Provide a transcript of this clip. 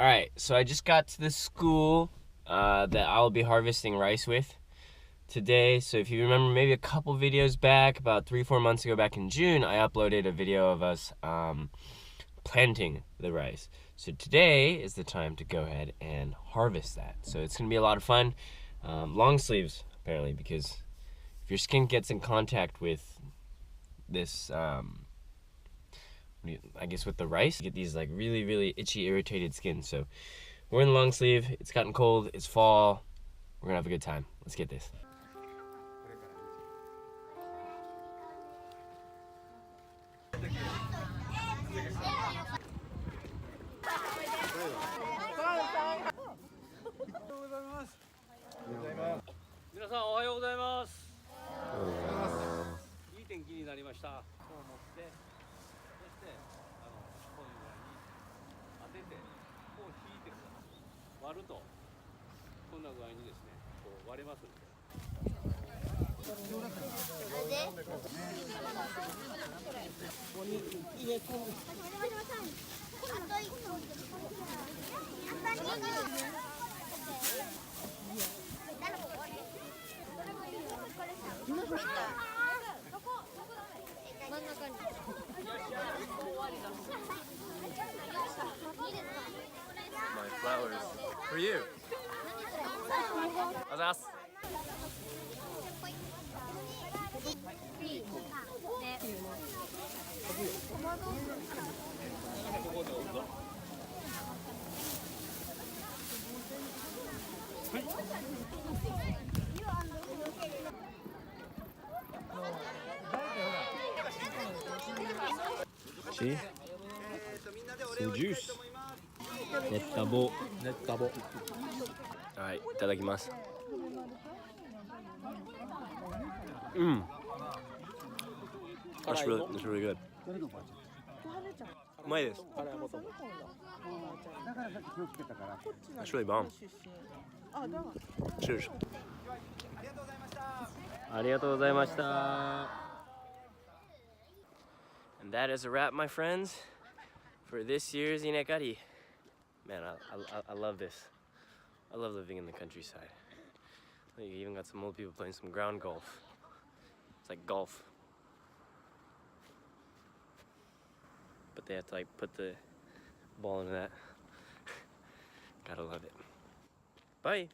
Alright, so I just got to the school that I'll be harvesting rice with today. So if you remember maybe a couple videos back, about 3-4 months ago back in June, I uploaded a video of us planting the rice. So today is the time to go ahead and harvest that. So it's going to be a lot of fun. Long sleeves apparently, because if your skin gets in contact with this I guess with the rice, you get these like really itchy, irritated skin. So we're in the long sleeve. It's gotten cold. It's fall. We're gonna have a good time. Let's get this. My flowers for you. Azaas. See? Some juice. 練った棒。はい、いただきます。That's really good. うまいです。That's really bomb. Cheers. ありがとうございました。And that is a wrap, my friends, for this year's 稲刈り. Man, I love this. I love living in the countryside. You even got some old people playing some ground golf. It's like golf. But they have to like put the ball in that. Gotta love it. Bye.